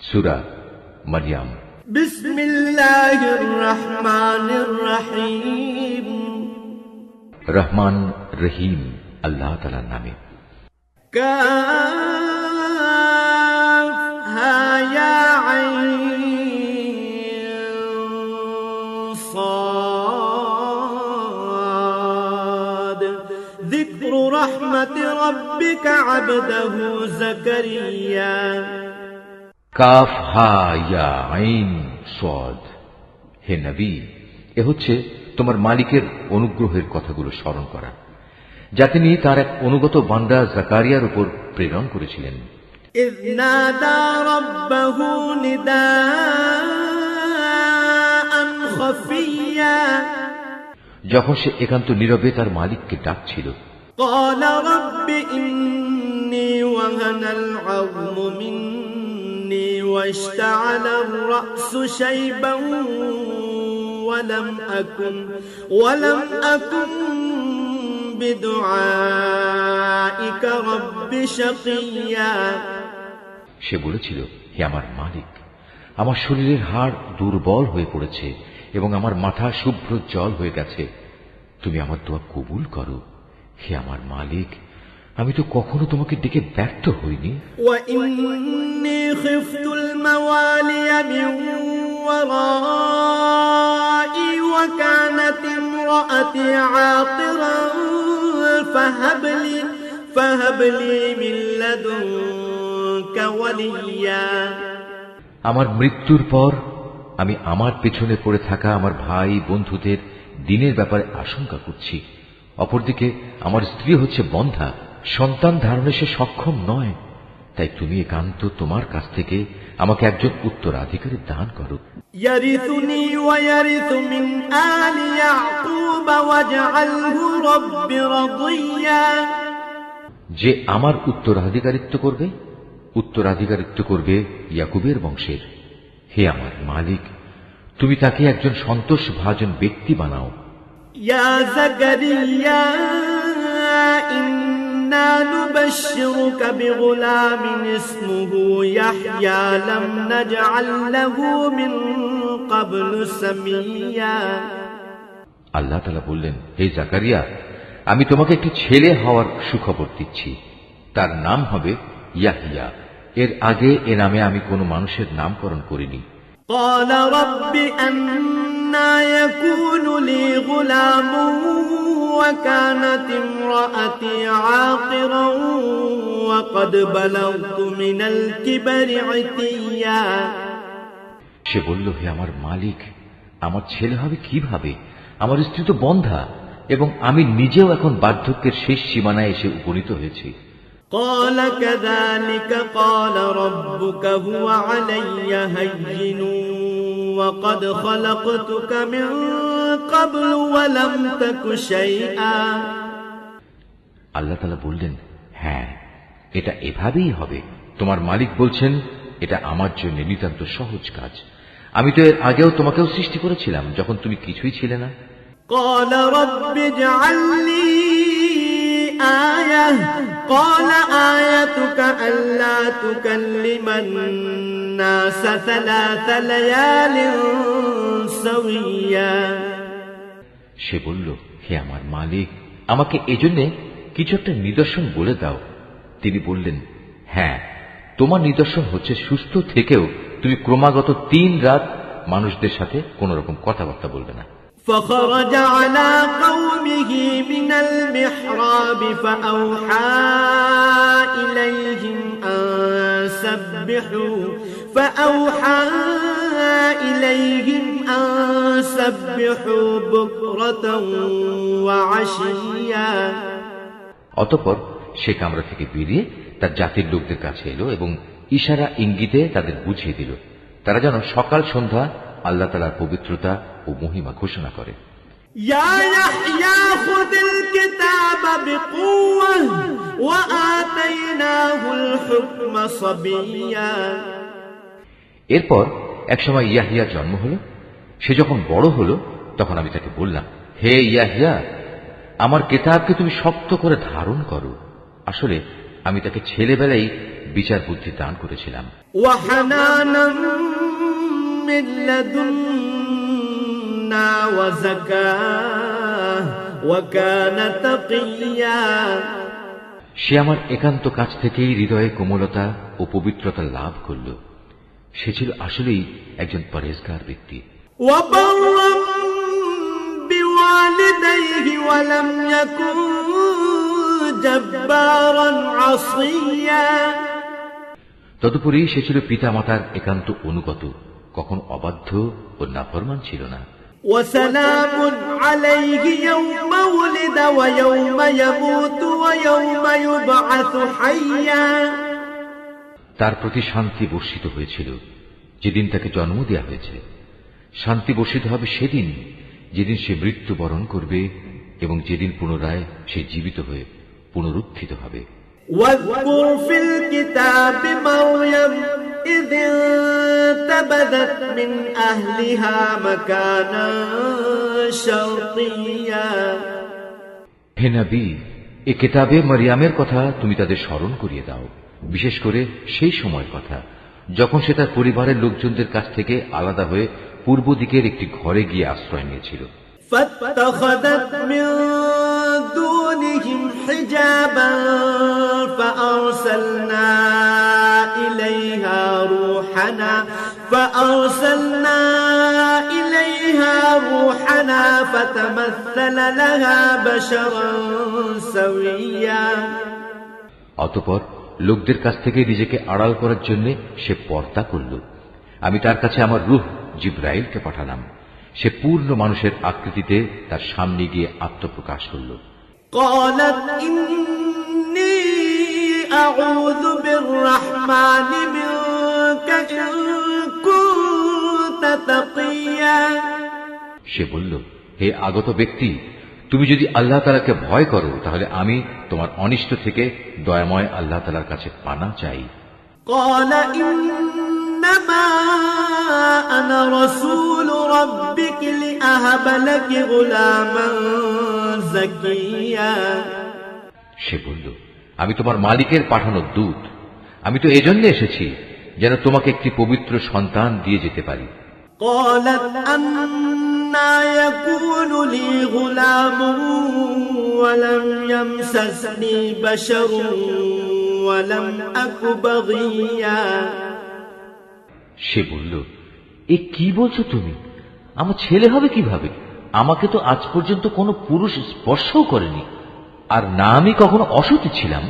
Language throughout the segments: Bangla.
সূরা মারইয়াম। বিসমিল্লাহির রহমানির রহিম। রহমান রহিম আল্লাহ তাআলার নামে। কাফ হা ইয়া আইন সাদ। যিকরু রাহমাতি রাব্বিকা আবদাহু যাকারিয়া। কাফ হা ইয়া আইন সাদ। হে নবী, এ হচ্ছে তোমার মালিকের অনুগ্রহের কথাগুলো স্মরণ করা, যা তিনি তার এক অনুগত বান্দা জাকারিয়ার উপর প্রেরণ করেছিলেন। ইয নাদা রাব্বাহু নিদাআন খাফিয়্যা। যখন সে একান্ত নীরবে তার মালিককে ডাকছিল। ক্বালা রাব্বি ইন্নী ওয়াহানাল আযমু মিন্নী ওয়াশতা'আলা আর-রা'সু শাইবান ওয়ালাম আকুন বিদুআইকা রাব্বি শাকিয়্যা। সে বলেছিল, হে আমার মালিক, আমার শরীরের হাড় দুর্বল হয়ে পড়েছে এবং আমার মাথা শুভ্র জল হয়ে গেছে, তুমি আমার দোয়া কবুল করো। হে আমার মালিক, আমি তো কখনো তোমাকে ডেকে ব্যর্থ হইনি। ওয়া ইন্নী খিফতুল মাওয়ালিয়া মিন ওয়ারাই ওয়া কানাত ইমরাআতি আকিরান ফাহাবলি মিন লাদুনকা ওয়ালিয়্যা। আমার মৃত্যুর পর আমি আমার পেছনে পড়ে থাকা আমার ভাই বন্ধুদের দিনের ব্যাপারে আশঙ্কা করছি। অপরদিকে আমার স্ত্রী হচ্ছে বন্ধ্যা, সন্তান ধারণে সে সক্ষম নয়, তাই তুমি একান্ত তোমার কাছ থেকে আমাকে একজন উত্তরাধিকারী দান করো। ইয়ারিসুনি ওয়া ইয়ারিসু মিন আলি ইয়াকুব ওয়াজআলহু রাব্বি রাদিয়্যা। যে আমার উত্তরাধিকারিত্ব করবে ইয়াকুবের বংশের। হে আমার মালিক, তুমি তাকে একজন সন্তোষভাজন ব্যক্তি বানাও। ইয়া যাকারিয়া ইন্না নুবাশশিরুকা বিগুলামিন ইসমুহু ইয়াহইয়া লাম নাজআল লাহু মিন ক্বাবলু সামিয়্যা। আল্লাহ তাআলা বললেন, হে জাকারিয়া, আমি তোমাকে একটি ছেলে হওয়ার সুখবর দিচ্ছি, তার নাম হবে ইয়াহইয়া। এর আগে এ নামে আমি কোনো মানুষের নামকরণ করিনি। قال رب أنى يكون لي غلام وكانت امرأتي عاقرا وقد بلغت من الكبر عتيا। সে বলল, হে আমার মালিক, আমার ছেলে হবে কিভাবে? আমার স্ত্রী তো বন্ধ্যা এবং আমি নিজেও এখন বার্ধক্যের শেষ সীমানায় এসে উপনীত হয়েছি। قال كذلك قال ربك هو علي هين وقد خلقتك من قبل ولم تك شيئا। আল্লাহ তাআলা বললেন, হ্যাঁ, এটা এভাবেই হবে। তোমার মালিক বলছেন, এটা আমার জন্য নিতান্ত সহজ কাজ। আমি তো এর আগেও তোমাকেও সৃষ্টি করেছিলাম যখন তুমি কিছুই ছিলে না। قال رب اجعل لي آية قال آيتك ألا تكلم الناس 3 ليال سويا। সে বলল, হে আমার মালিক, আমাকে এজন্যে কিছু একটা নিদর্শন বলে দাও। তিনি বললেন, হ্যাঁ, তোমার নিদর্শন হচ্ছে সুস্থ থেকেও তুমি ক্রমাগত 3 রাত মানুষদের সাথে কোন রকম কথাবার্তা বলবে না। فخرج على قومه من المحراب فأوحى إليهم أن سبحوا بكرة وعشيا। অতঃপর সে কামরা থেকে বেরিয়ে তার জাতির লোকদের কাছে এলো এবং ইশারা ইঙ্গিতে তাদের বুঝিয়ে দিল, তারা যেন সকাল সন্ধ্যা আল্লাহ তাআলার পবিত্রতা ও মহিমা ঘোষণা করে। ইয়া ইয়াহইয়া খুযিল কিতাবা বিকুওয়া ওয়া আতাইনাহুল হুকমা সাবিয়্যা। এরপর একসময় ইয়াহইয়া জন্ম হলো। সে যখন বড় হলো তখন আমি তাকে বললাম, হে ইয়াহইয়া, আমার কিতাবকে তুমি শক্ত করে ধারণ করো। আসলে আমি তাকে ছেলেবেলায় বিচার বুদ্ধি দান করেছিলাম। وحنانا من لدنا وزكاة وكان تقيا সে আমার একান্ত কাছ থেকেই হৃদয়ে কোমলতা ও পবিত্রতা লাভ করল। সে ছিল আসলেই একজন পরহেজগার ব্যক্তি। وبرا بوالديه ولم يكن جبارا عصيا তদুপরি সে ছিল পিতামাতার একান্ত অনুগত, কখনো অবাধ্য ও নাফরমান ছিল না। وسلام عليه يوم ولد ويوم يموت ويوم يبعث حيا তার প্রতি শান্তি বর্ষিত হয়েছিল যেদিন তাকে জন্ম দেওয়া হয়েছে। শান্তি বর্ষিত হবে সেদিন যেদিন সে মৃত্যুবরণ করবে এবং যেদিন পুনরায় সে জীবিত হয়ে পুনরুত্থিত হবে। واذكر في الكتاب مريم إذ انتبذت من أهلها مكانا شرقيا হে নবী, এ কিতাবে মারিয়ামের কথা তুমি তাদের স্মরণ করিয়ে দাও, বিশেষ করে সেই সময়ের কথা যখন সে তার পরিবারের লোকজনদের কাছ থেকে আলাদা হয়ে পূর্ব দিকের একটি ঘরে গিয়ে আশ্রয় নিয়েছিল। فاتخذت من دونهم حجابا فأرسلنا إليها روحنا فتمثل لها بشرا سويا অতঃপর লোকদের কাছ থেকে নিজেকে আড়াল করার জন্য সে পর্দা করল। আমি তার কাছে আমার রূহ জিবরাইলকে পাঠালাম। সে পূর্ণ মানুষের আকৃতিতে তার সামনে গিয়ে আত্মপ্রকাশ করল। قالت إني أعوذ بالرحمن منك إن كنت تقيا সে বলল, হে আগত ব্যক্তি, তুমি যদি আল্লাহ তাআলাকে ভয় করো তাহলে আমি তোমার অনিষ্ট থেকে দয়াময় আল্লাহ তাআলার কাছে পানা চাই। قال إنما أنا رسول ربك لأهب لك غلاما زكيا সে বলল, আমি তোমার মালিকের পাঠানো দূত। আমি তো এজন্য এসেছি যেন তোমাকে একটি পবিত্র সন্তান দিয়ে যেতে পারি। قالت أنى يكون لي غلام ولم يمسسني بشر ولم أك بغيا সে বলল, এ কি বলছো তুমি? আমার ছেলে হবে কিভাবে? আমাকে তো আজ পর্যন্ত কোনো পুরুষ স্পর্শও করেনি, আর না আমি কখনো অসতী ছিলাম।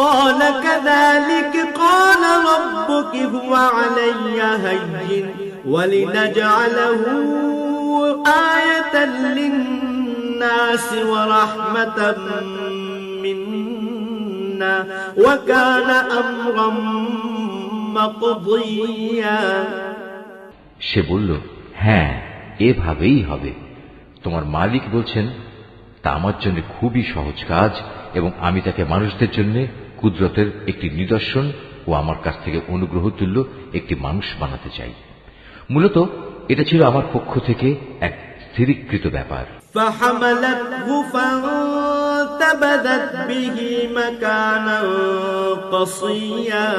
قال كذلك قال ربك هو علي هين ولنجعله آية للناس ورحمة منا وكان أمرا مقضيا সে বলল, হ্যাঁ, এভাবেই হবে। তোমার মালিক বলছেন তা আমার জন্য খুবই সহজ কাজ, এবং আমি তাকে মানুষদের জন্য কুদরতের একটি নিদর্শন ও আমার কাছ থেকে অনুগ্রহ তুল্য একটি মানুষ বানাতে চাই। মূলত এটা ছিল আমার পক্ষ থেকে এক স্থিরীকৃত ব্যাপার। فحملته فانتبذت به مكانا قصيا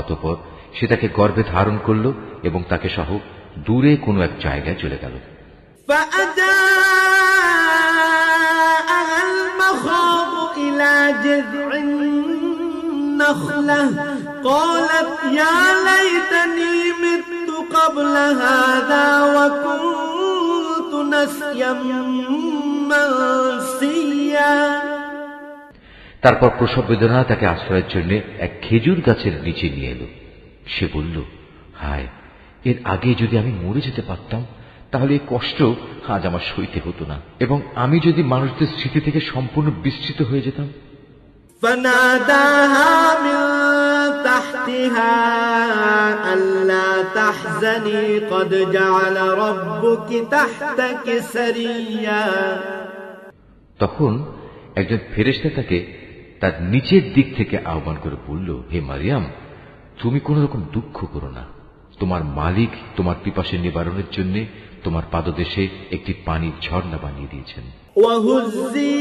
অতঃপর সে তাকে গর্ভে ধারণ করল এবং তাকে সহ দূরে কোনো এক জায়গায় চলে গেল। فأجاءها المخاض إلى جذع النخلة قالت يا ليتني مت قبل هذا وكنت نسيا منسيا তারপর প্রসব বেদনা তাকে আশ্রয়ের জন্য এক খেজুর গাছের নিচে নিয়ে এলো। সে বলল, হায়, এর আগে যদি আমি মরে যেতে পারতাম তাহলে এই কষ্ট আজ আমার সইতে হতো না, এবং আমি যদি মানুষদের স্মৃতি থেকে সম্পূর্ণ বিস্তৃত হয়ে যেতাম। فناداها من تحتها ألا تحزني قد جعل ربك تحتك سريا তখন একজন ফেরেশতা তাকে তার নিচের দিক থেকে আহ্বান করে বলল, হে মারিয়াম, তুমি কোন রকম দুঃখ করো না। তোমার মালিক তোমার পিপাসা নিবারণের জন্য তোমার পাদদেশে একটি পানির ঝর্ণা বানিয়ে দিয়েছেন। وهزي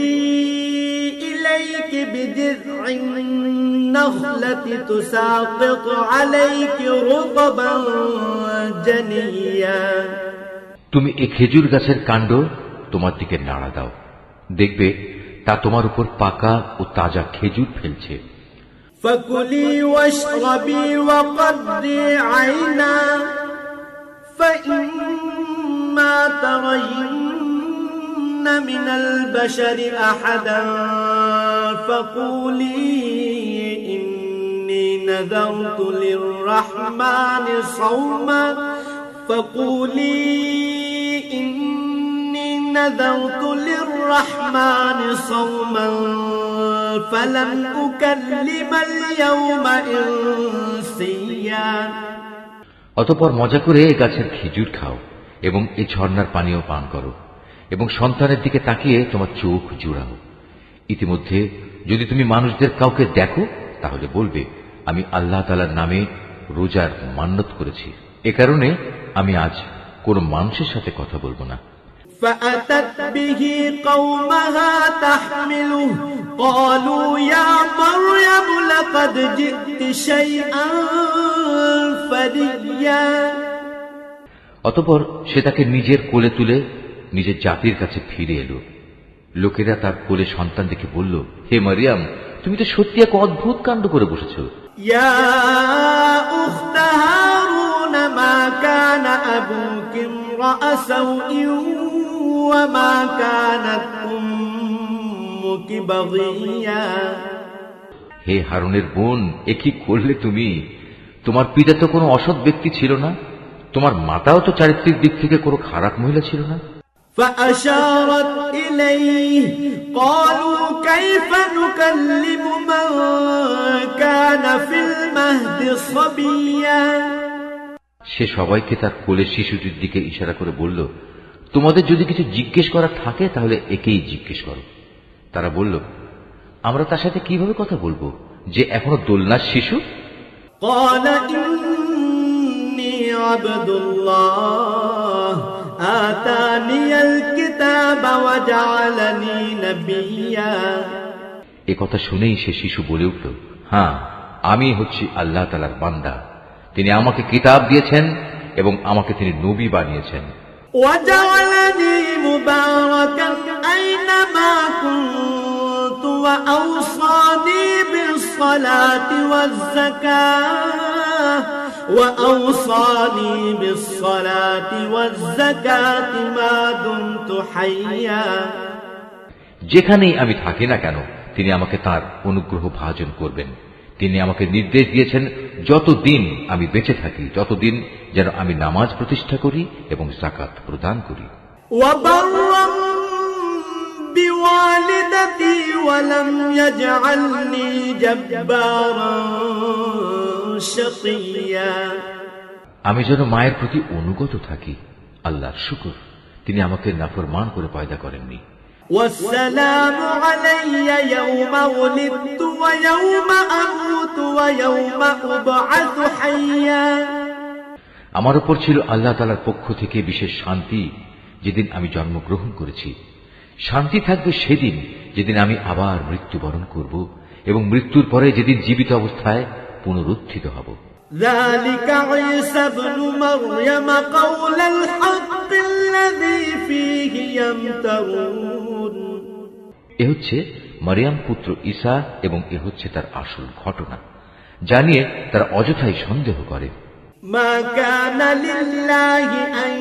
إليك بجذع النخلة تساقط عليك رطبا جنيا তুমি এই খেজুর গাছের কাণ্ড তোমার দিকে নাড়া দাও, দেখবে তা তোমার উপর পাকা ও তাজা খেজুর ফেলছে। فكلي واشربي وقضي عينا فإما ترين من البشر أحدا فقولي إني نذرت للرحمن صوما نذرت للرحمن صوما فلن أكلم اليوم إنسيا অতঃপর মজা করে এই গাছের খেজুর খাও এবং এই ঝর্ণার পানীয় পান করো এবং সন্তানের দিকে তাকিয়ে তোমার চোখ জুড়াও। ইতিমধ্যে যদি তুমি মানুষদের কাউকে দেখো তাহলে বলবে, আমি আল্লাহ তাআলার নামে রোজার মান্নত করেছি, এ কারণে আমি আজ কোন মানুষের সাথে কথা বলবো না। فأتت به قومها تحمله قالوا يا مريم لقد جئت شيئا فريا অতঃপর সে তাকে নিজের কোলে তুলে নিজের জাতির কাছে ফিরে এলো। লোকেরা তার কোলে সন্তান দেখে বলল, হে মারিয়াম, তুমি তো সত্যি এক অদ্ভুত কাণ্ড করে বসেছ। يا أخت هارون ما كان أبوك امرأ سوء وما كانت أمك بغيا হে হারুনের বোন, এ কি করলে তুমি? তোমার পিতা তো কোনো অসৎ ব্যক্তি ছিল না, তোমার মাতাও তো চারিত্রিক দিক থেকে কোনো খারাপ মহিলা ছিল না। فأشارت إليه قالوا كيف نكلم من كان في المهد صبيا সে সবাইকে তার কোলে শিশুটির দিকে ইশারা করে বলল, তোমাদের যদি কিছু জিজ্ঞেস করা থাকে তাহলে একেই জিজ্ঞেস করো। তারা বলল, আমরা তার সাথে কিভাবে কথা বলবো যে এখনো দোলনার শিশু? قال إني عبد الله آتاني الكتاب وجعلني نبيا এ কথা শুনেই সে শিশু বলে উঠল, হ্যাঁ, আমি হচ্ছি আল্লাহ তাআলার বান্দা, তিনি আমাকে কিতাব দিয়েছেন এবং আমাকে তিনি নবী বানিয়েছেন। وجعلني مباركا أينما كنت وأوصاني بالصلاة والزكاة ما دمت حيا যেখানেই আমি থাকি না কেন তিনি আমাকে তার অনুগ্রহ ভাজন করবেন। তিনি আমাকে নির্দেশ দিয়েছেন যতদিন আমি বেঁচে থাকি ততদিন যেন আমি নামাজ প্রতিষ্ঠা করি এবং যাকাত প্রদান করি। وبرا بوالدتي ولم يجعلني جبارا شقيا আমি যেন মায়ের প্রতি অনুগত থাকি। আল্লাহর শুকর, তিনি আমাকে নাফরমান করে পয়দা করেননি। والسلام علي يوم ولدت ويوم أموت ويوم أبعث حيا আমার উপর ছিল আল্লাহ তাআলার পক্ষ থেকে বিশেষ শান্তি যেদিন আমি জন্মগ্রহণ করেছি। শান্তি থাকবে সেদিন যেদিন আমি আবার মৃত্যুবরণ করব এবং মৃত্যুর পরে যেদিন জীবিত অবস্থায় পুনরুত্থিত হব। ذلك عيسى ابن مريم قول الحق الذي فيه يمترون এ হচ্ছে মারিয়াম পুত্র ঈসা এবং এ হচ্ছে তার আসল ঘটনা, জানিয়ে তারা অযথাই সন্দেহ করে। ما كان لله أن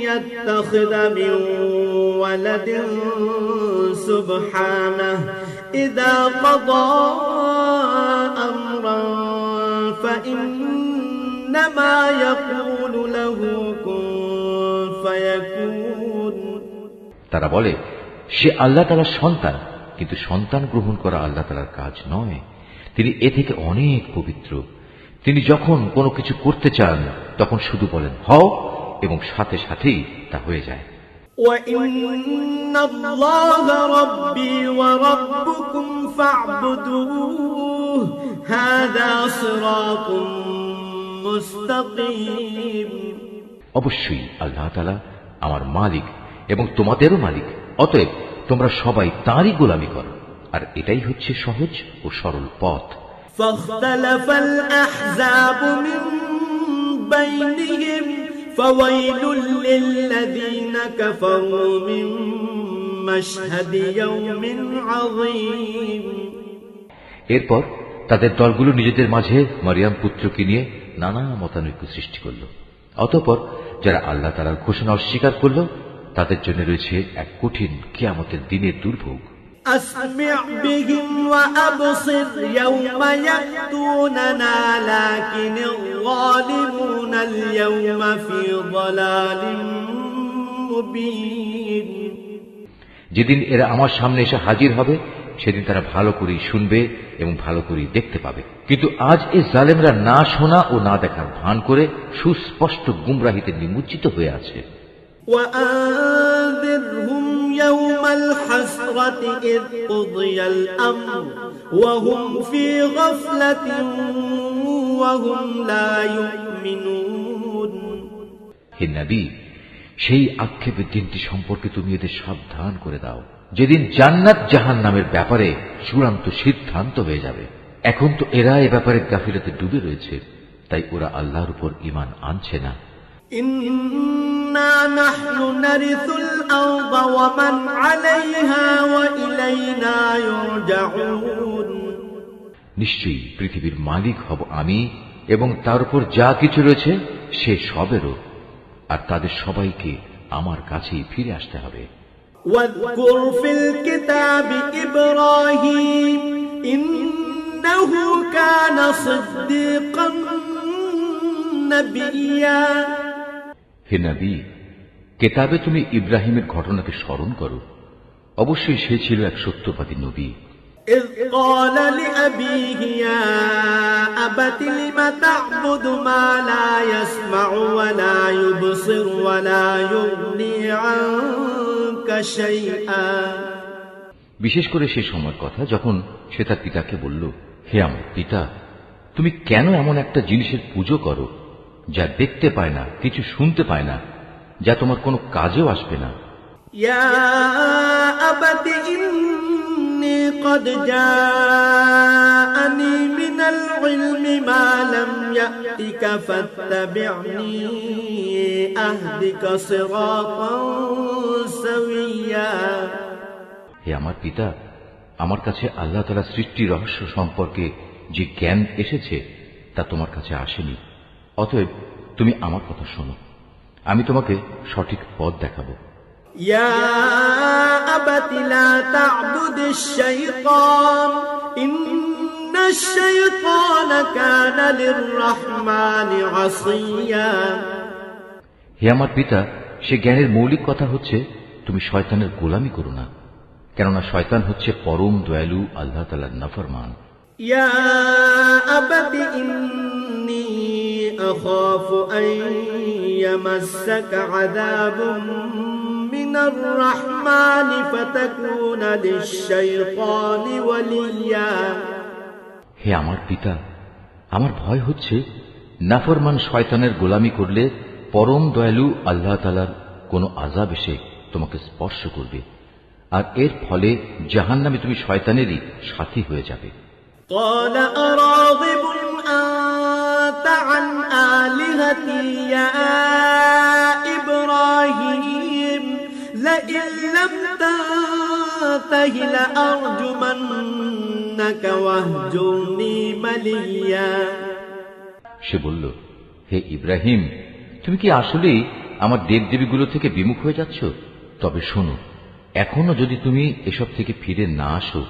يتخذ من ولد سبحانه إذا قضى أمرا فإنما يقول له كن فيكون তারা বলে, সে আল্লাহ তাআলার সন্তান, কিন্তু সন্তান গ্রহণ করা আল্লাহ তাআলার কাজ নয়। তিনি এ থেকে অনেক পবিত্র। তিনি যখন কোনো কিছু করতে চান তখন শুধু বলেন হও এবং সাথে সাথেই তা হয়ে যায়। وَإِنَّ اللَّهَ رَبِّي وَرَبُّكُمْ فَاعْبُدُوهُ هَذَا صِرَاطٌ مُسْتَقِيمٌ অবশ্যই আল্লাহ তাআলা আমার মালিক এবং তোমাদেরও মালিক, অতএব তোমরা সবাই তাঁরই গোলামি করো, আর এটাই হচ্ছে সহজ ও সরল পথ। فاختلف الأحزاب من بينهم فويل للذين كفروا من مشهد يوم عظيم। এরপর তাদের দলগুলো নিজেদের মাঝে মারিয়াম পুত্রকে নিয়ে নানা মতানৈক্য সৃষ্টি করল। অতঃপর যারা আল্লাহ তাআলার ঘোষণা অস্বীকার করল তাদের জন্য রয়েছে এক কঠিন কিয়ামতের দিনের দুর্ভোগ। أسمع بهم وأبصر يوم يأتوننا لكن الظالمون اليوم في ضلال مبين। যেদিন এরা আমার সামনে এসে হাজির হবে সেদিন তারা ভালো করে শুনবে এবং ভালো করে দেখতে পাবে, কিন্তু আজ এই জালেমরা না শোনা ও না দেখার ভান করে সুস্পষ্ট গুমরাহিতে নিমজ্জিত হয়ে আছে। وأنذرهم يوم الحسرة إذ قضي الأمر وهم في غفلة وهم لا يؤمنون। হে নবী, সেই আক্ষেপের দিনটি সম্পর্কে তুমি এদের সাবধান করে দাও, যেদিন জান্নাত জাহান্নামের ব্যাপারে চূড়ান্ত সিদ্ধান্ত হয়ে যাবে। এখন তো এরা এ ব্যাপারে গাফিলতে ডুবে রয়েছে, তাই ওরা আল্লাহর উপর ঈমান আনছে না। إنا نحن نرث الأرض ومن عليها وإلينا يرجعون। নিশ্চয়ই পৃথিবীর মালিক হব আমি এবং তার উপর যা কিছু রয়েছে সে সবেরও, আর তাদের সবাইকে আমার কাছেই ফিরে আসতে হবে। واذكر في الكتاب إبراهيم إنه كان صديقا نبيا। হে নবী, কেতাবে তুমি ইব্রাহিমের ঘটনাকে স্মরণ করো, অবশ্যই সে ছিল এক সত্যবাদী নবী। إذ قال لأبيه يا أبت لم تعبد ما لا يسمع ولا يبصر ولا يغني عنك شيئا। বিশেষ করে সে সময়ের কথা যখন সে তার পিতাকে বলল, হে আমার পিতা, তুমি কেন এমন একটা জিনিসের পুজো করো যা দেখতে পায় না, কিছু শুনতে পায় না, যা তোমার কোনো কাজেও আসবে না। يا أبت إني قد جاءني من العلم ما لم يأتك فاتبعني أهدك صراطا سويا। হে আমার পিতা, আমার কাছে আল্লাহ তাআলা সৃষ্টি রহস্য সম্পর্কে যে জ্ঞান এসেছে তা তোমার কাছে আসেনি, অতএব তুমি আমার কথা শোনো, আমি তোমাকে সঠিক পথ দেখাবো। يا أبت لا تعبد الشيطان إن الشيطان كان للرحمن عصيا। হে আমার পিতা, সে জ্ঞানের মৌলিক কথা হচ্ছে তুমি শয়তানের গোলামি করো না, কেননা শয়তান হচ্ছে পরম দয়ালু আল্লাহ তাআলার নাফরমান। يا أبت إني أخاف أن يمسك عذاب من الرحمن فتكون للشيطان وليا। হে আমার পিতা, আমার ভয় হচ্ছে নাফরমান শয়তানের গোলামি করলে পরম দয়ালু আল্লাহ তাআলার কোনো আযাব এসে তোমাকে স্পর্শ করবে, আর এর ফলে জাহান্নামে তুমি শয়তানেরই সাথী হয়ে যাবে। قال أراغب أنت عن آلهتي يا إبراهيم لئن لم تنته لأرجمنك واهجرني مليا। সে বলল, হে ইব্রাহিম, তুমি কি আসলেই আমার দেবদেবীগুলো থেকে বিমুখ হয়ে যাচ্ছ? তবে শোনো, এখনো যদি তুমি এসব থেকে ফিরে না আসো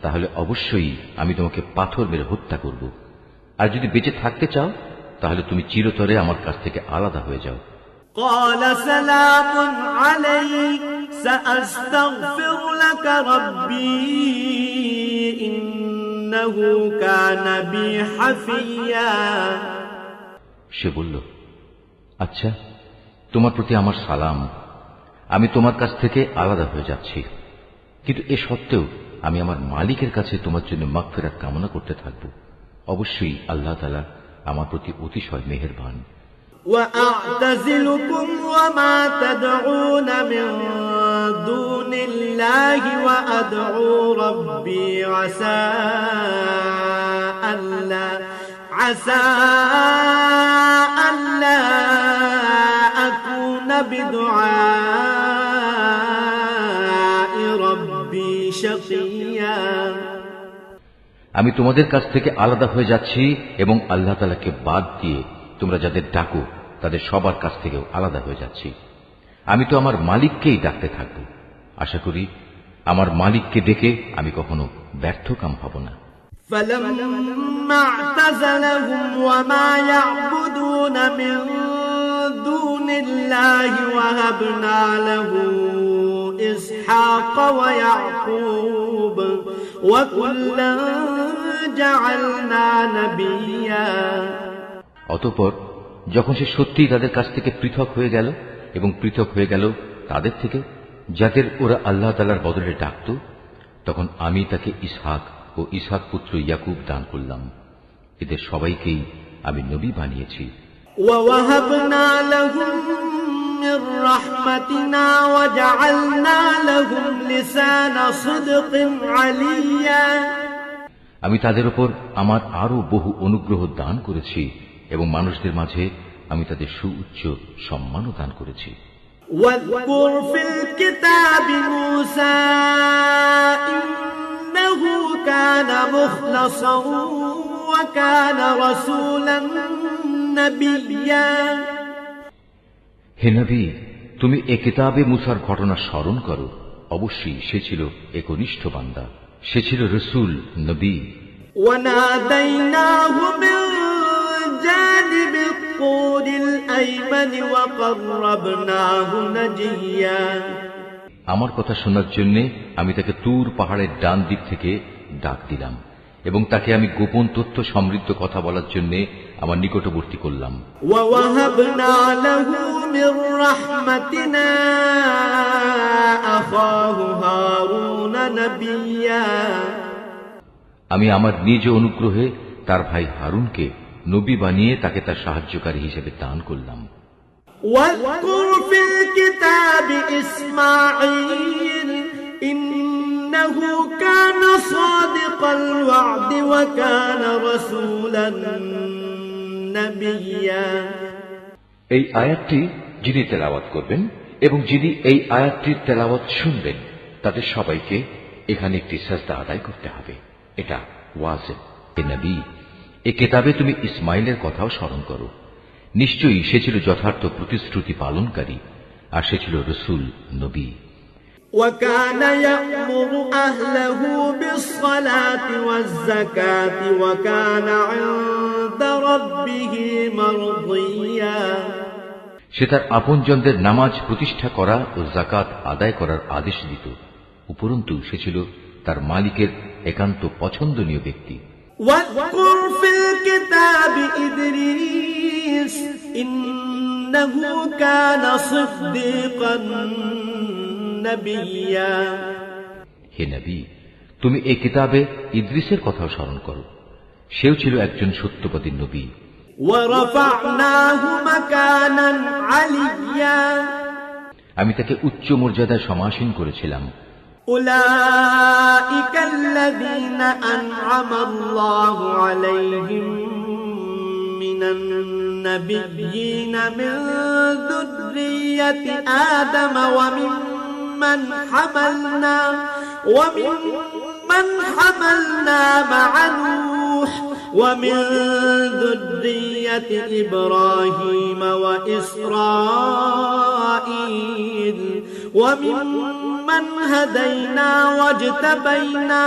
তাহলে অবশ্যই আমি তোমাকে পাথর মেরে হত্যা করব, আর যদি বেঁচে থাকতে চাও তাহলে তুমি চিরতরে আমার কাছ থেকে আলাদা হয়ে যাও। قال سلام عليك سأستغفر لك ربي إنه كان بي حفيا। সে বলল, আচ্ছা, তোমার প্রতি আমার সালাম, আমি তোমার কাছ থেকে আলাদা হয়ে যাচ্ছি, কিন্তু এ সত্ত্বেও আমি আমার মালিকের কাছে তোমার জন্য মাগফিরাত কামনা করতে থাকব। অবশ্যই আল্লাহ তাআলা আমার প্রতি অতিশয় মেহেরবান। وأعتزلكم وما تدعون من دون الله وأدعو ربي عسى ألا أكون بدعاء ربي شقيا আমি তোমাদের কাছ থেকে আলাদা হয়ে যাচ্ছি এবং আল্লাহ তাআলাকে বাদ দিয়ে তোমরা যাদের ডাকো তাদের সবার কাছ থেকেও আলাদা হয়ে যাচ্ছি। আমি তো আমার মালিককেই ডাকতে থাকব। আশা করি আমার মালিককে ডেকে আমি কখনো ব্যর্থকাম হব না। فلما اعتزلهم وما يعبدون من دون الله وهبنا له إسحاق ويعقوب وكلا جعلنا نبيا। অতঃপর যখন সে সত্যিই তাদের কাছ থেকে পৃথক হয়ে গেল এবং পৃথক হয়ে গেল তাদের থেকে যাদের ওরা আল্লাহ তাআলার বদলে ডাকত, তখন আমি তাকে ইসহাক ও ইসহাক পুত্র ইয়াকুব দান করলাম। এদের সবাইকেই আমি নবী বানিয়েছি। وَوَهَبْنَا لَهُم مِّن رَّحْمَتِنَا وَجَعَلْنَا لَهُمْ لِسَانَ صِدْقٍ عَلِيًّا। আমি তাদের উপর আমার আরো বহু অনুগ্রহ দান করেছি এবং মানুষদের মাঝে আমি তাদের সুউচ্চ সম্মানও দান করেছি। وَاذْكُرْ فِي الْكِتَابِ مُوسَىٰ إِنَّهُ كَانَ مُخْلَصًا وَكَانَ رَسُولًا نَبِيًّا। হে নবী, তুমি এ কিতাবে মুসার ঘটনা স্মরণ করো। অবশ্যই সে ছিল একনিষ্ঠ বান্দা, সে ছিল রসুল, নবী। وَنَادَيْنَاهُ مِن جَانِبِ الطُّورِ الْأَيْمَنِ وَقَرَّبْنَاهُ نَجِيًّا। আমার কথা শোনার জন্য আমি তাকে তুর পাহাড়ের ডান দিক থেকে ডাক দিলাম এবং তাকে আমি গোপন তথ্য সমৃদ্ধ কথা বলার জন্য আমার নিকটবর্তী করলাম। وَوَهَبْنَا لَهُ مِن رَّحْمَتِنَا أَخَاهُ هَارُونَ نَبِيًّا। আমি আমার নিজ অনুগ্রহে তার ভাই হারুনকে নবী বানিয়ে তাকে তার সাহায্যকারী হিসেবে দান করলাম। وَاذْكُرْ فِي الْكِتَابِ إِسْمَاعِيلَ إِنَّهُ كَانَ صَادِقَ الْوَعْدِ وَكَانَ رَسُولًا نَبِيًّا। এই আয়াতটি যিনি তেলাওয়াত করবেন এবং যিনি এই আয়াতটির তেলাওয়াত শুনবেন তাদের সবাইকে এখানে একটি সাজদা আদায় করতে হবে। এটা ওয়াজিব। হে নবী, এ কিতাবে তুমি ইসমাইলের কথাও স্মরণ করো। নিশ্চয়ই সে ছিল যথার্থ প্রতিশ্রুতি পালনকারী আর সে ছিল রসুল, নবী। وَكَانَ يَأْمُرُ أَهْلَهُ بِالصَّلَاةِ وَالزَّكَاةِ وَكَانَ عِندَ رَبِّهِ مَرْضِيًّا। সে তার আপনজনদের নামাজ প্রতিষ্ঠা করা ও যাকাত আদায় করার আদেশ দিত। উপরন্তু সে ছিল তার মালিকের একান্ত পছন্দনীয় ব্যক্তি। وَاذْكُرْ فِي الْكِتَابِ إِدْرِيسَ إِنَّهُ كَانَ صِدِّيقًا نَبِيًّا। হে নবী, তুমি এই কিতাবে ইদ্রিসের কথাও স্মরণ করো। সেও ছিল একজন সত্যবাদী নবী। وَرَفَعْنَاهُ مَكَانًا عَلِيًّا। আমি তাকে উচ্চ মর্যাদায় সমাসীন করেছিলাম। أُولَئِكَ الَّذِينَ أَنْعَمَ اللَّهُ عَلَيْهِمْ مِنَ النَّبِيِّينَ مِن ذُرِّيَّةِ آدَمَ وَمِمَّنْ حَمَلْنَا مَعَ نُوحٍ وَمِن ذُرِّيَّةِ إِبْرَاهِيمَ وَإِسْرَائِيلَ وَمِمَّنْ هَدَيْنَا وَاجْتَبَيْنَا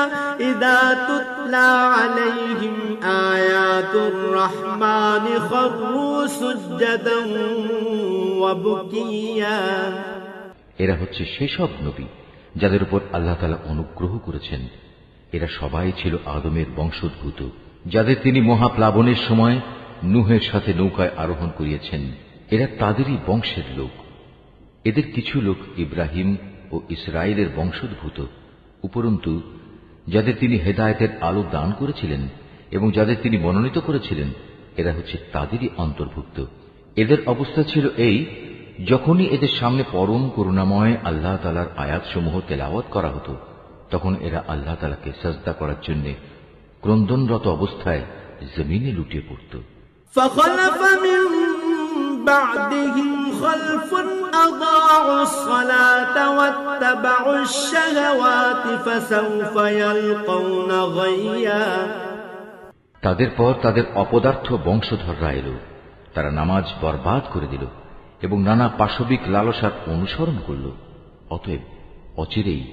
إِذَا تُتْلَى عَلَيْهِمْ آيَاتُ الرَّحْمَنِ خَرُّوا سُجَّدًا وَبُكِيًّا। এরা হচ্ছে সেসব নবী যাদের উপর আল্লাহ তাআলা অনুগ্রহ করেছেন। এরা সবাই ছিল আদমের বংশোদ্ভূত, যাদের তিনি মহাপ্লাবনের সময় নূহের সাথে নৌকায় আরোহণ করিয়েছেন। এরা তাদেরই বংশের লোক। এদের কিছু লোক ইব্রাহিম ও ইসরায়েলের বংশোদ্ভূত। উপরন্তু যাদের তিনি হেদায়েতের আলো দান করেছিলেন এবং যাদের তিনি মনোনীত করেছিলেন এরা হচ্ছে তাদেরই অন্তর্ভুক্ত। এদের অবস্থা ছিল এই যখনই এদের সামনে পরম করুণাময় আল্লাহ তাআলার আয়াতসমূহ তেলাওয়াত করা হতো, তখন এরা আল্লাহ তাআলাকে সাজদা করার জন্য ক্রন্দনরত অবস্থায় জমিনে লুটিয়ে পড়ত। فخلف من بعدهم خلف أضاعوا الصلاة واتبعوا الشهوات فسوف يلقون غيا। তাদের পর তাদের অপদার্থ বংশধররা এলো, তারা নামাজ বরবাদ করে দিল এবং নানা পাশবিক লালসার অনুসরণ করল। অতএব অচিরেই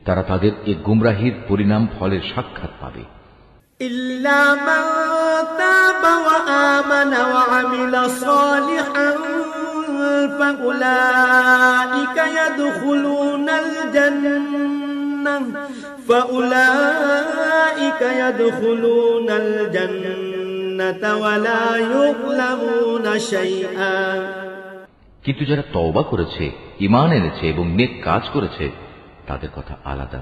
তারা তাদের এ গুমরাহির পরিণাম ফলের সাক্ষাৎ পাবে। إلا من تاب وآمن وعمل صالحا فأولئك يدخلون الجنة ولا يظلمون شيئا। কিন্তু যারা তওবা করেছে, ঈমান এনেছে এবং নেক কাজ করেছে, তাদের কথা আলাদা।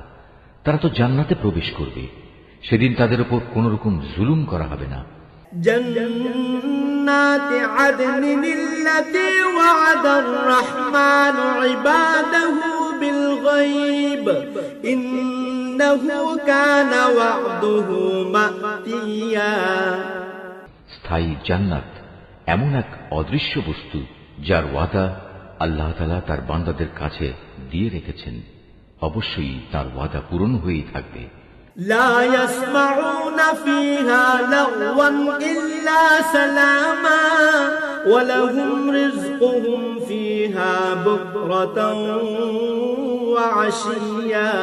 তারা তো জান্নাতে প্রবেশ করবে, সেদিন তাদের উপর কোন রকম জুলুম করা হবে না। جنات عدن التي وعد الرحمن عباده بالغيب إنه كان وعده مأتيا। স্থায়ী জান্নাত এমন এক অদৃশ্য বস্তু যার ওয়াদা আল্লাহ তাআলা তার বান্দাদের কাছে দিয়ে রেখেছেন। অবশ্যই তার ওয়াদা পূরণ হয়েই থাকবে। لا يسمعون فيها لغوا إلا سلاما ولهم رزقهم فيها بكرة وعشيا।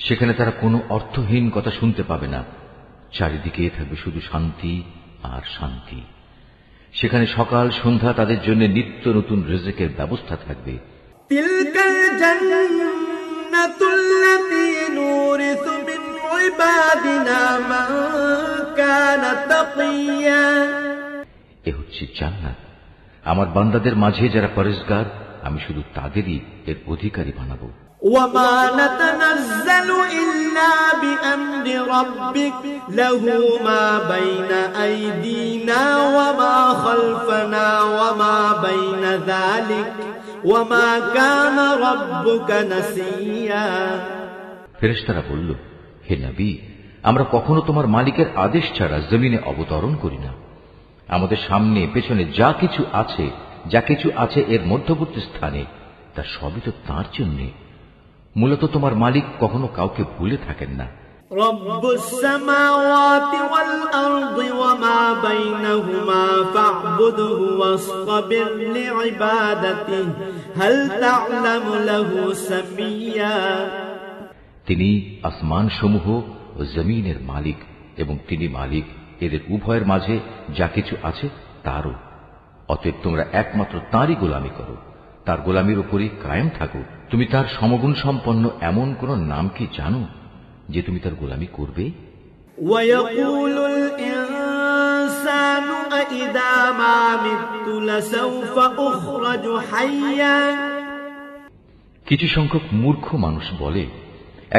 সেখানে তারা কোনো অর্থহীন কথা শুনতে পাবে না। চারিদিকে থাকবে শুধু শান্তি আর শান্তি। সেখানে সকাল সন্ধ্যা তাদের জন্য নিত্য নতুন রিজকের ব্যবস্থা থাকবে। তিলকাল জান্নাতুল্লাতী নুরিসু মিন ইবাদিনা মান কানা তাকিয়া। এ হচ্ছে জান্নাত, আমার বান্দাদের মাঝে যারা পরেজগার, আমি শুধু তাদেরই এর অধিকারী বানাবো। وما نتنزل إلا بأمر ربك له ما بين أيدينا وما خلفنا وما بين ذلك وما كان ربك نسيا। ফেরেশতারা বলল, হে নবী, আমরা কখনো তোমার মালিকের আদেশ ছাড়া জমিনে অবতরণ করি না। আমাদের সামনে পেছনে যা কিছু আছে এর মধ্যবর্তী স্থানে, তা সবই তো তাঁর জন্যে। মূলত তোমার মালিক কখনো কাউকে ভুলে থাকেন না। রব্বুস সামাওয়াতি ওয়াল আরদি ওয়া মা বাইনাহুমা ফা'বুদহু ওয়াসতাবির লিইবাদাতিহি হাল তা'লামু লাহু সামিয়া। তিনি আসমান সমূহ ও জমিনের মালিক এবং তিনি মালিক এদের উভয়ের মাঝে যা কিছু আছে তারও। অতএব তোমরা একমাত্র তাঁরই গোলামি করো, তার গোলামির উপরই কায়েম থাকো। তুমি তার সমগুণ সম্পন্ন এমন কোন নাম কি জানো যে তুমি তার গোলামি করবে? ওয়ায়াকুলুল ইনসানু আইযা মা মিতু লাসাউফা উখরাজু হাইয়া। কিছু সংখ্যক মূর্খ মানুষ বলে,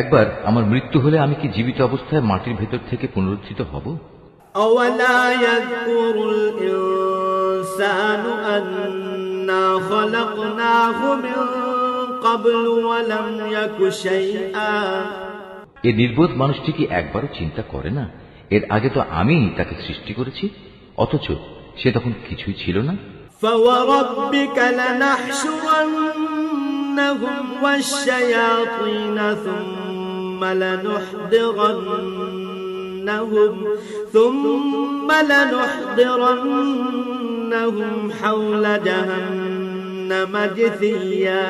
একবার আমার মৃত্যু হলে আমি কি জীবিত অবস্থায় মাটির ভেতর থেকে পুনরুত্থিত হব? আওয়ালা ইয়াযকুরুল ইনসানু আন্না খালাকনাহু মিন ক্বাবলু ওয়া লাম ইয়াকু শাইআ। এ নির্বোধ মানুষটি কি একবারও চিন্তা করে না, এর আগে তো আমি তাকে সৃষ্টি করেছি, অথচ সে তখন কিছুই ছিল না। ফাওয়ারাব্বিকা লানাহশুরান্নাহুম ওয়াশ-শায়াতিনা থুম্মা লানুহদিরান্নাহুম হাওলা জাহান্নামা জিসিয়া।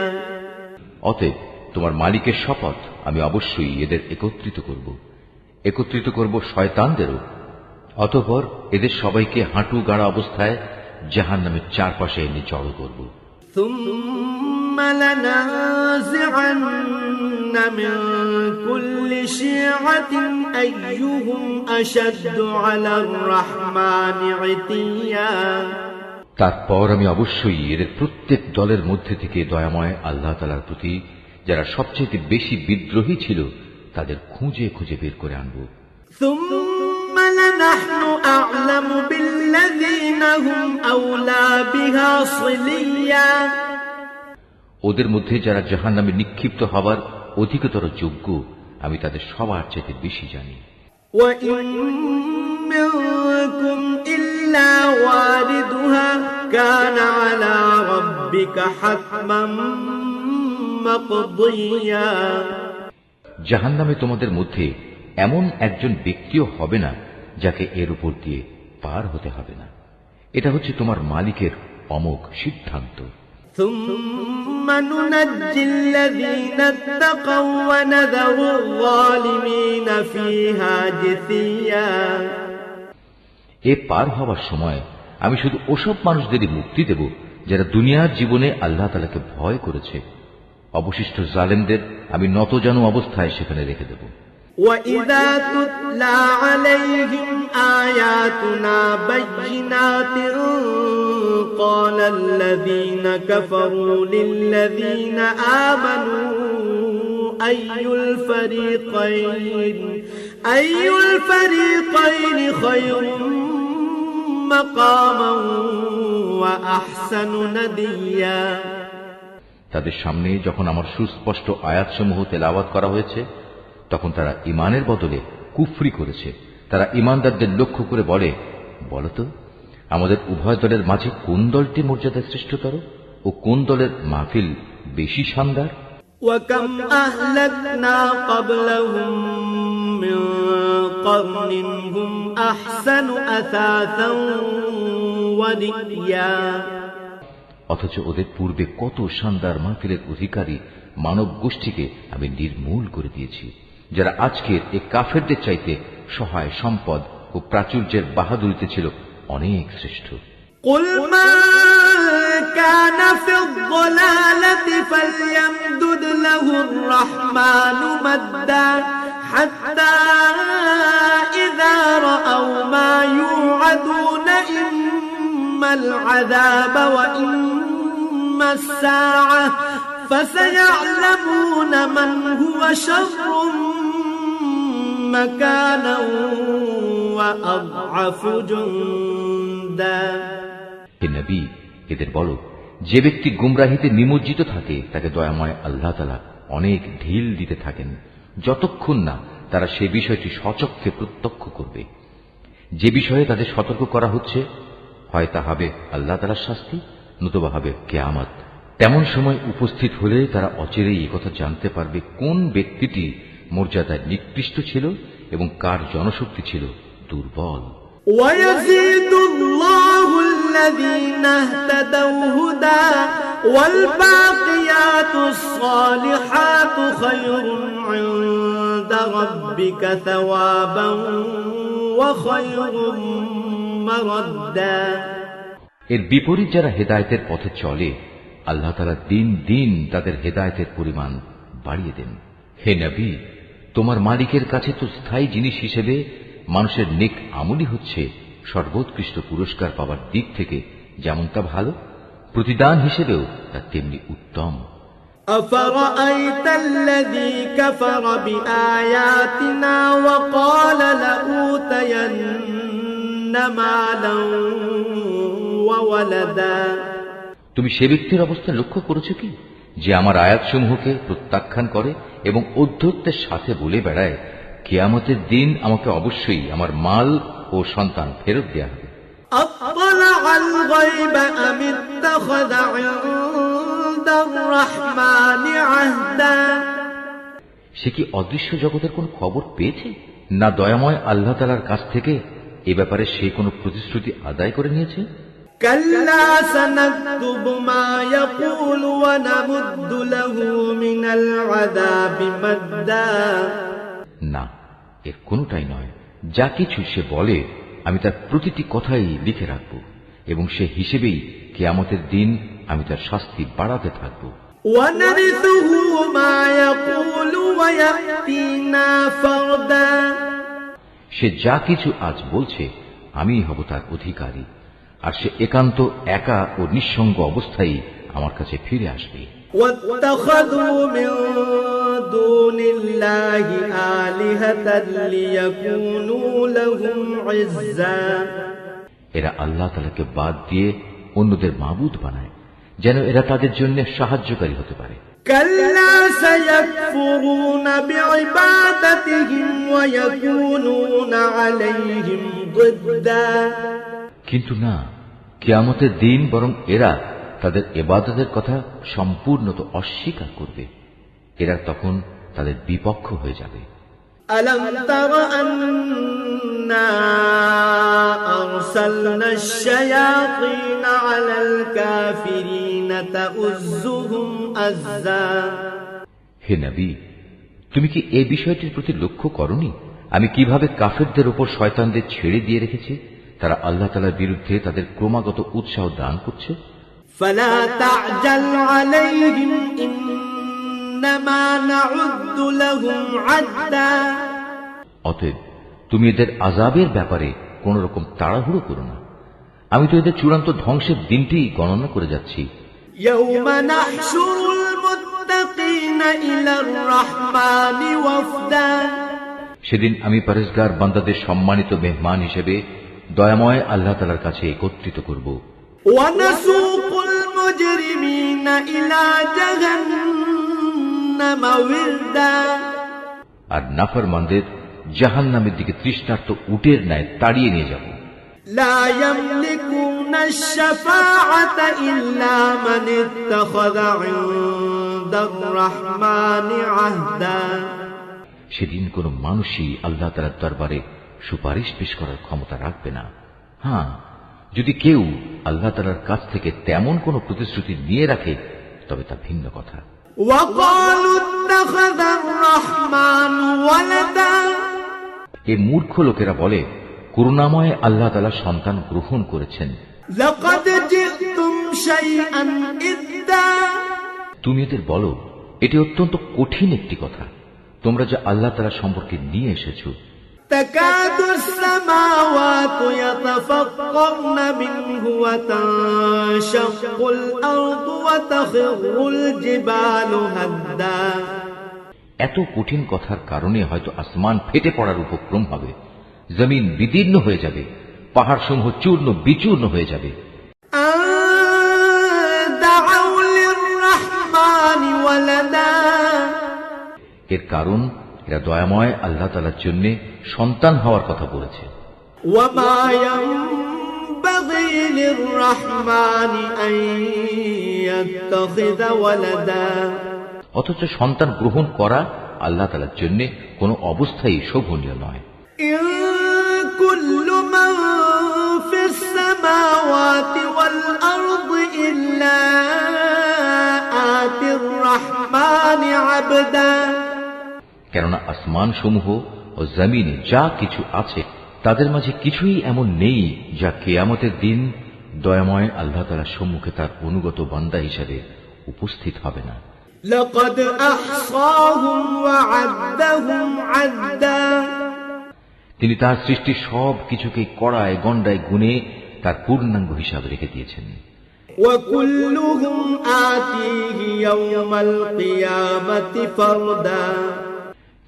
অতএব তোমার মালিকের শপথ, আমি অবশ্যই এদের একত্রিত করব শয়তানদেরও। অতঃপর এদের সবাইকে হাঁটু গাড়া অবস্থায় জাহান্নামের চারপাশে এনে জড়ো করব। থুম্মা লানাযি'আন্না মিন কুল্লি শি'আতিন আইয়ুহুম আশাদ্দু আলার রাহমানি ইতিয়া। তারপর আমি অবশ্যই এদের প্রত্যেক দলের মধ্যে থেকে দয়াময় আল্লাহ তাআলার প্রতি যারা সবচেয়ে বেশি বিদ্রোহী ছিল তাদের খুঁজে খুঁজে বের করে আনব। ثم لنحن أعلم بالذين بينهم أولى بها صليا ওদের মধ্যে যারা জাহান্নামে নিক্ষিপ্ত হবার অধিকতর যোগ্য আমি তাদের সবার চাইতে বেশি জানি। وإن منكم إلا واردها كان على ربك حتما مقضيا জাহান্নামে তোমাদের মধ্যে এমন একজন ব্যক্তিও হবে না যাকে এর উপর দিয়ে পার হতে হবে না। এটা হচ্ছে তোমার মালিকের অমোঘ সিদ্ধান্ত। ثم ننجي الذين اتقوا ونذر الظالمين فيها جثيا এ পার হওয়ার সময় আমি শুধু ওসব মানুষদেরই মুক্তি দেব যারা দুনিয়ার জীবনে আল্লাহ তাআলাকে ভয় করেছে। অবশিষ্ট জালেমদের আমি নতজানু অবস্থায় সেখানে রেখে দেব। وَإِذَا تُتْلَى عَلَيْهِمْ آيَاتُنَا بَيِّنَاتٍ قَالَ الَّذِينَ كَفَرُوا لِلَّذِينَ آمَنُوا أَيُّ الْفَرِيقَيْنِ خَيْرٌ مَقَامًا وَأَحْسَنُ نَدِيًّا তাদের সামনে যখন আমার সুস্পষ্ট আয়াতসমূহ তেলাওয়াত করা হয়েছে তখন তারা ঈমানের বদলে কুফরি করেছে। তারা ঈমানদারদের লক্ষ্য করে বলে, বলতো আমাদের উভয় দলের মাঝে কোন দলটি মর্যাদা শ্রেষ্ঠতর ও কোন দলের মাহফিল বেশি শানদার। وَكَمْ أَهْلَكْنَا قَبْلَهُمْ مِنْ قَرْنٍ هُمْ أَحْسَنُ أَثَاثًا وَرِئْيًا অথচ ওদের পূর্বে কত শানদার মাহফিলের অধিকারী মানব গোষ্ঠীকে আমি নির্মূল করে দিয়েছি, যারা আজকের এই কাফেরদের চাইতে সহায় সম্পদ ও প্রাচুর্যের বাহাদুরিতে ছিল অনেক শ্রেষ্ঠ। قُلْ مَنْ كَانَ فِي الضَّلَالَةِ فَلْيَمْدُدْ لَهُ الرَّحْمَنُ مَدًّا حَتَّى إِذَا رَأَوْا مَا يُوعَدُونَ إِمَّا الْعَذَابَ وَإِمَّا السَّاعَةَ فَسَيَعْلَمُونَ مَنْ هُوَ شَرٌّ مَكَانًا وَأَضْعَفُ جُنْدًا হে নবী, এদের বলো, যে ব্যক্তি গুমরাহিতে নিমজ্জিত থাকে তাকে দয়াময় আল্লাহ তাআলা অনেক ঢিল দিতে থাকেন যতক্ষণ না তারা সে বিষয়টি সচক্ষে প্রত্যক্ষ করবে। যে বিষয়ে তাদের সতর্ক করা হচ্ছে হয় তা হবে আল্লাহ তাআলার শাস্তি, নতুবা হবে কিয়ামত। তেমন সময় উপস্থিত হলে তারা অচিরেই একথা জানতে পারবে কোন ব্যক্তিটি মর্যাদায় নিকৃষ্ট ছিল এবং কার জনশক্তি ছিল দুর্বল। وَيَزِيدُ اللَّهُ الَّذِينَ اهْتَدَوْا هُدًى وَالْبَاقِيَاتُ الصَّالِحَاتُ خَيْرٌ عِندَ رَبِّكَ ثَوَابًا وَخَيْرٌ مَرَدًّا এর বিপরীত যারা হেদায়েতের পথে চলে আল্লাহ তাআলা দিন দিন তাদের হেদায়েতের পরিমাণ বাড়িয়ে দেন। হে নবী, তোমার মালিকের কাছে তো স্থায়ী জিনিস হিসেবে মানুষের নেক আমলই হচ্ছে সর্বোৎকৃষ্ট পুরস্কার পাওয়ার দিক থেকে যেমন তা ভালো, প্রতিদান হিসেবেও তা তেমনি উত্তম। أَفَرَأَيْتَ الَّذِي كَفَرَ بِآيَاتِنَا وَقَالَ لَأُوتَيَنَّ مَالًا وَوَلَدًا তুমি সে ব্যক্তির অবস্থা লক্ষ্য করেছ কি যে আমার আয়াতসমূহকে প্রত্যাখ্যান করে এবং ঔদ্ধত্যের সাথে বলে বেড়ায় কিয়ামতের দিন আমাকে অবশ্যই আমার মাল ও সন্তান ফেরত দেয়া হবে। أَطَّلَعَ الْغَيْبَ أَمِ اتَّخَذَ عِندَ الرَّحْمَنِ عَهْدًا সে কি অদৃশ্য জগতের কোন খবর পেয়েছে, না দয়াময় আল্লাহ তাআলার কাছ থেকে এ ব্যাপারে সে কোনো প্রতিশ্রুতি আদায় করে নিয়েছে? كَلَّا سَنَكْتُبُ مَا يَقُولُ وَنَمُدُّ لَهُ مِنَ الْعَذَابِ مَدًّا না, এর কোনটাই নয়। যা কিছু সে বলে আমি তার প্রতিটি কথাই লিখে রাখব এবং সে হিসেবেই কিয়ামতের দিন আমি তার শাস্তি বাড়াতে থাকব। وَنَرِثُهُ مَا يَقُولُ وَيَأْتِينَا فَرْدًا সে যা কিছু আজ বলছে আমিই হব তার অধিকারী, আর সে একান্ত একা ও নিঃসঙ্গ অবস্থায় আমার কাছে ফিরে আসবে। وَاتَّخَذُوا مِن دُونِ اللَّهِ آلِهَةً لِيَكُونُوا لَهُمْ عِزًّا এরা আল্লাহ তাআলাকে বাদ দিয়ে অন্যদের মাবুদ বানায়, যেন এরা তাদের জন্য সাহায্যকারী হতে পারে। كلا سيكفرون بعبادتهم ويكونون عليهم ضدا কিন্তু না, কিয়ামতের দিন বরং এরা তাদের ইবাদতের কথা সম্পূর্ণত অস্বীকার করবে। এরা তখন তাদের বিপক্ষ হয়ে যাবে। ألم تر أنا أرسلنا الشياطين على الكافرين تؤزهم أزا হে নবী, তুমি কি এই বিষয়টির প্রতি লক্ষ্য করনি আমি কিভাবে কাফেরদের উপর শয়তানদের ছেড়ে দিয়ে রেখেছি? তারা আল্লাহ তাআলার বিরুদ্ধে তাদের ক্রমাগত উৎসাহ দান করছে। فلا تعجل عليهم إنما نعد لهم عدا অতএব তুমি এদের আযাবের ব্যাপারে কোন রকম তাড়াহুড়ো করো না, আমি তো এদের চূড়ান্ত ধ্বংসের দিনটি গণনা করে যাচ্ছি। يوم نحشر المتقين إلى الرحمن وفدا সেদিন আমি পরেশগার বান্দাদের সম্মানিত মেহমান হিসেবে দয়াময় আল্লাহ তাআলার কাছে একত্রিত করব। ونسوق المجرمين إلى جهنم وردا আর নাফরমানদের জাহান্নামের দিকে তৃষ্ণার্ত উটের ন্যায় তাড়িয়ে নিয়ে যাব। لا يملكون الشفاعة إلا من اتخذ عند الرحمن عهدا সেদিন কোন মানুষই আল্লাহ তাআলার দরবারে সুপারিশ পেশ করার ক্ষমতা রাখবে না। হ্যাঁ, যদি কেউ আল্লাহ তাআলার কাছ থেকে তেমন কোন প্রতিশ্রুতি নিয়ে রাখে তবে তা ভিন্ন কথা। وقالوا اتخذ الرحمن ولدا এই মূর্খ লোকেরা বলে করুণাময় আল্লাহ তাআলা সন্তান গ্রহণ করেছেন। لقد جئتم شيئا إدا তুমি এদের বলো এটি অত্যন্ত কঠিন একটি কথা তোমরা যে আল্লাহ তাআলা সম্পর্কে নিয়ে এসেছো। تكاد السماوات يتفطرن منه وتنشق الأرض وتخر الجبال هدا এত কঠিন কথার কারণে হয়তো আসমান ফেটে পড়ার উপক্রম হবে, জমিন বিদীর্ণ হয়ে যাবে, পাহাড়সমূহ চূর্ণ বিচূর্ণ হয়ে যাবে। أن دعوا للرحمن ولدا এর কারণ এরা দয়াময় আল্লাহ তাআলার জন্য সন্তান হওয়ার কথা বলেছে। وما ينبغي للرحمن أن يتخذ ولدا অথচ সন্তান গ্রহণ করা আল্লাহ তাআলার জন্য কোনো অবস্থায় শোভনীয় নয়। إن كل من في السماوات والأرض إلا آتي الرحمن عبدا কেননা আসমান সমূহ ও জমিনে যা কিছু আছে তাদের মাঝে কিছুই এমন নেই যা কিয়ামতের দিন দয়াময় আল্লাহ তাআলার সম্মুখে তার অনুগত বান্দা হিসেবে উপস্থিত হবে না। لقد أحصاهم وعدهم عدا তিনি তার সৃষ্টি সব কিছুকে কড়ায় গণ্ডায় গুনে তার পূর্ণাঙ্গ হিসাবে রেখে দিয়েছেন। وكلهم آتيه يوم القيامة فردا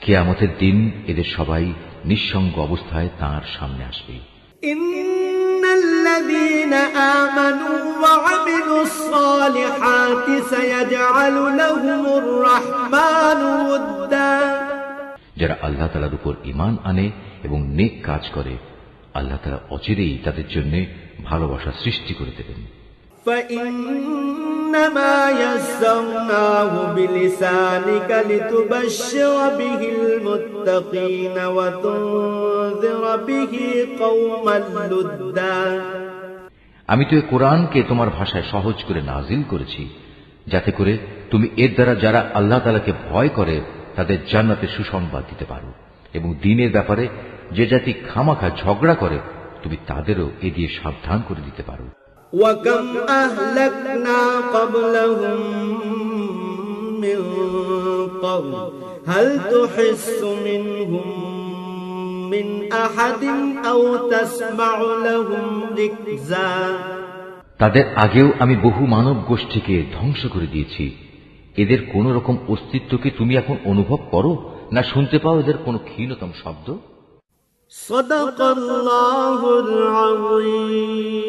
কিয়ামতের দিন এদের সবাই নিঃসঙ্গ অবস্থায় তাঁর সামনে আসবে। إن الذين آمنوا وعملوا الصالحات سيجعل لهم الرحمن ودا যারা আল্লাহ তাআলার উপর ঈমান আনে এবং নেক কাজ করে আল্লাহ তাআলা অচিরেই তাদের জন্য ভালোবাসা সৃষ্টি করে দেবেন। فإنما يسرناه بلسانك لتبشر به المتقين وتنذر به قوما لدا আমি তো এই কোরআনকে তোমার ভাষায় সহজ করে নাজিল করেছি যাতে করে তুমি এর দ্বারা যারা আল্লাহ তাআলাকে ভয় করে তাদের জান্নাতের সুসংবাদ দিতে পারো এবং দ্বীনের ব্যাপারে যে জাতি খামাখা ঝগড়া করে তুমি তাদেরও এ দিয়ে সাবধান করে দিতে পারো। وكم أهلكنا قبلهم من قرن هل تحس منهم من أحد أو تسمع لهم ركزا তাদের আগেও আমি বহু মানব গোষ্ঠীকে ধ্বংস করে দিয়েছি, এদের কোন রকম অস্তিত্বকে তুমি এখন অনুভব করো না শুনতে পাও এদের কোনো ক্ষীণতম শব্দ? صدق الله العظيم.